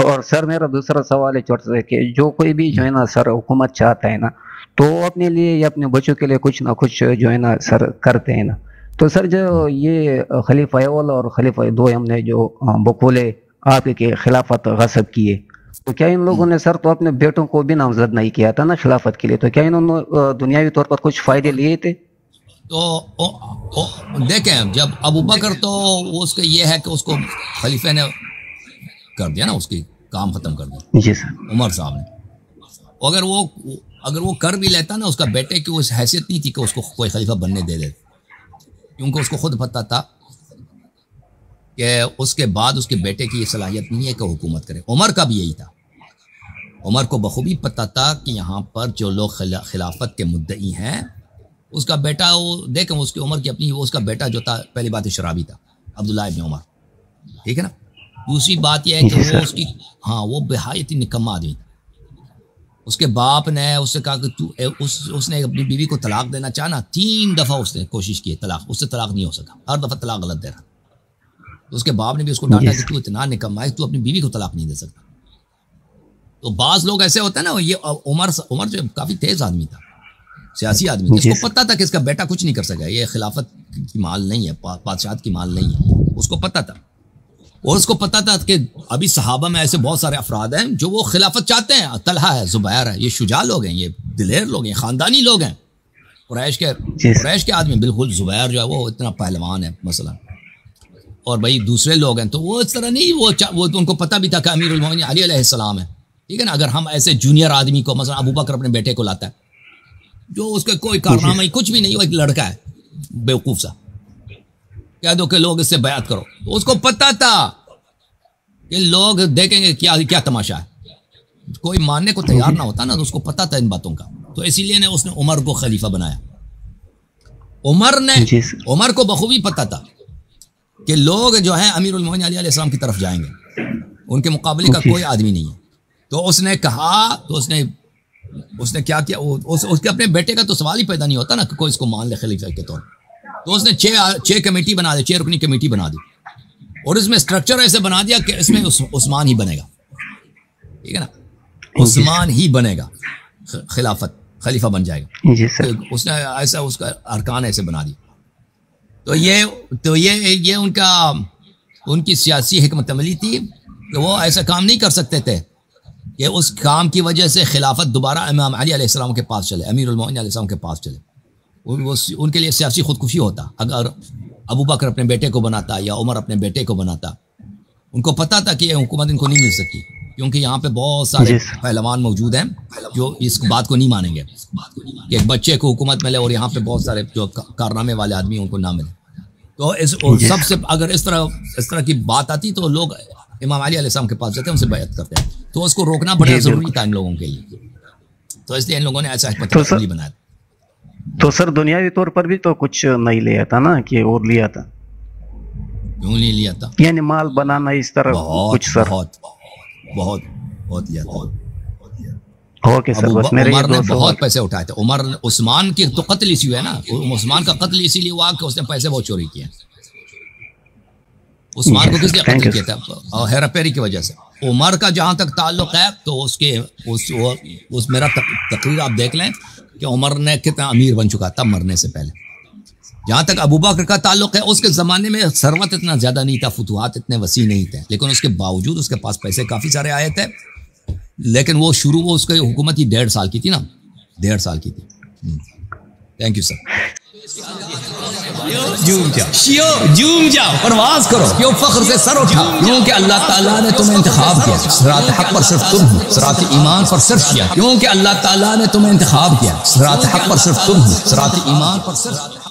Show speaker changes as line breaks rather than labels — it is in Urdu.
اور سر میرا دوسرا سوال ہے چھوٹا سا کہ جو کوئی بھی جو ہے نا سر حکومت چاہتا ہے نا تو وہ اپنے لیے یا اپنے بچوں کے لیے کچھ نہ کچھ جو ہے نا سر کرتے ہیں نا. تو سر جو یہ خلیفہ اول اور خلیفہ دوم نے جو بقول آپ کے خلافت غصب کیے تو کیا ان لوگوں نے سر تو اپنے بیٹوں کو بھی نامزد نہیں کیا تھا نا خلافت کے لیے؟ تو کیا انہوں نے دنیاوی طور پر کچھ فائدے لیے تھے؟
تو دیکھیں جب ابو بکر تو اس کا یہ ہے کہ اس کو خلیفہ نے کر دیا نا، اس کی کام ختم کر دیا
جی سر
عمر صاحب نے. اگر وہ کر بھی لیتا نا، اس کا بیٹے کی اس حیثیت نہیں تھی کہ اس کو کوئی خلیفہ بننے دے دے، کیونکہ اس کو خود پتہ تھا کہ اس کے بعد اس کے بیٹے کی یہ صلاحیت نہیں ہے کہ حکومت کرے. عمر کا بھی یہی تھا. عمر کو بخوبی پتہ تھا کہ یہاں پر جو لوگ خلافت کے مدعی ہیں، اس کا بیٹا وہ دیکھیں اس کی عمر کی اپنی، وہ اس کا بیٹا جو تھا پہلی بات شرابی تھا، عبداللہ ابن عمر، ٹھیک ہے نا. دوسری بات یہ ہے کہ وہ اس کی وہ بہایت نکما آدمی تھا. اس کے باپ نے اس سے کہا کہ اس نے اپنی بیوی کو طلاق دینا چاہنا، 3 دفعہ اس نے کوشش کی طلاق، اس سے طلاق نہیں ہو سکا، ہر دفعہ طلاق غلط دے رہا. تو اس کے باپ نے بھی اس کو ڈانٹا کہ تو اتنا نکما ہے، تو اپنی بیوی کو طلاق نہیں دے سکتا. تو بعض لوگ ایسے ہوتے ہیں نا، یہ عمر جو کافی تیز آدمی تھا، سیاسی آدمی تھا، اس کو پتہ تھا کہ اس کا بیٹا کچھ نہیں کر سکا، یہ خلافت کی مال نہیں ہے، بادشاہت کی مال نہیں ہے، اس کو پتہ تھا. اور اس کو پتہ تھا کہ ابھی صحابہ میں ایسے بہت سارے افراد ہیں جو وہ خلافت چاہتے ہیں. طلحہ ہے، زبیر ہے، یہ شجاع لوگ ہیں، یہ دلیر لوگ ہیں، خاندانی لوگ ہیں، قریش کے آدمی. بالکل زبیر جو ہے وہ اتنا پہلوان ہے مثلا، اور بھائی دوسرے لوگ ہیں تو وہ اس طرح نہیں، وہ ان کو پتہ بھی تھا کہ امیر المومنین علی علیہ السلام ہے، ٹھیک ہے نا. اگر ہم ایسے جونیئر آدمی کو مثلا ابو بکر اپنے بیٹے کو لاتا ہے جو اس کا کوئی کارنامہ کچھ بھی نہیں، وہ ایک لڑکا ہے بیوقوف سا، کہہ دو کہ لوگ اس سے بیعت کرو، تو اس کو پتہ تھا کہ لوگ دیکھیں گے کیا تماشا ہے. کوئی ماننے کو تیار نہ ہوتا نا، تو اس کو پتہ تھا ان باتوں کا. تو اسی لیے اس نے عمر کو خلیفہ بنایا. عمر کو بخوبی پتہ تھا کہ لوگ جو ہیں امیر المومنین علیہ السلام کی طرف جائیں گے، ان کے مقابلے کا کوئی آدمی نہیں ہے. تو اس نے کہا، تو اس نے کیا کیا، اس کے اپنے بیٹے کا تو سوال ہی پیدا نہیں ہوتا نا کہ کوئی اس کو مان لے خلیفہ کے طور. تو اس نے 6 کمیٹی بنا دی، 6 رکنی کمیٹی بنا دی، اور اس میں سٹرکچر ایسے بنا دیا کہ اس میں عثمان ہی بنے گا، ٹھیک ہے نا. عثمان ہی بنے گا خلیفہ بن جائے گا. اس نے ایسا اس کا ارکان ایسے بنا دی. تو یہ ان کی سیاسی حکمت عملی تھی کہ وہ ایسا کام نہیں کر سکتے تھے کہ اس کام کی وجہ سے خلافت دوبارہ امام علی علیہ السلام کے پاس چلے، امیر المومنین علیہ السلام کے پاس چلے. ان کے لیے سیاسی خودکشی ہوتا اگر ابو بکر اپنے بیٹے کو بناتا یا عمر اپنے بیٹے کو بناتا. ان کو پتا تھا کہ یہ حکومت ان کو نہیں مل سکتی، کیونکہ یہاں پہ بہت سارے پہلوان موجود ہیں جو اس بات کو نہیں مانیں گے کہ ایک بچے کو حکومت ملے، اور یہاں پہ بہت سارے جو کارنامے والے آدمی ان کو نہ ملے. تو سب سے اگر اس طرح کی بات آتی تو لوگ امام علی علیہ السلام کے پاس جاتے ہیں، ان سے بیعت کرتے ہیں. تو اس کو روکنا بڑا ضروری تھا ان لوگوں کے لیے. تو اس لیے ان لوگوں نے ایسا حکمت عملی بنایا.
تو سر دنیاوی طور پر بھی تو کچھ نہیں لیا تھا نا، کہ اور لیا تھا؟
کیوں نہیں لیا تھا؟
یعنی مال بنانا اس طرح کچھ سر بہت لیا تھا. اوکے سر، بس میرے
عمر نے بہت پیسے اٹھائے تھے. عثمان کی تو قتل اسی ہوئے نا، عثمان کا قتل اسی لیے ہوا کہ اس نے پیسے بہت چوری کیے. عثمان کو کس لیے قتل کیا تھا؟ ہیرا پیری کی وجہ سے. عمر کا جہاں تک تعلق ہے تو اس میرا تقریر آپ دیکھ لیں کہ عمر نے کتنا امیر بن چکا تھا مرنے سے پہلے. جہاں تک ابو بکر کا تعلق ہے، اس کے زمانے میں ثروت اتنا زیادہ نہیں تھا، فتوحات اتنے وسیع نہیں تھے، لیکن اس کے باوجود اس کے پاس پیسے کافی سارے آئے تھے. لیکن وہ اس کی حکومت ہی 1.5 سال کی تھی نا، 1.5 سال کی تھی. Thank you sir. جوم جاؤ، پرواز کرو، کیوں فخر سے سر اٹھا، کیونکہ اللہ تعالیٰ نے تمہیں انتخاب کیا. صراط حق پر صرف تم ہو، صراط ایمان پر صرف کیا، کیونکہ اللہ تعالیٰ نے تمہیں انتخاب کیا. صراط حق پر صرف تم ہو، صراط ایمان پر صرف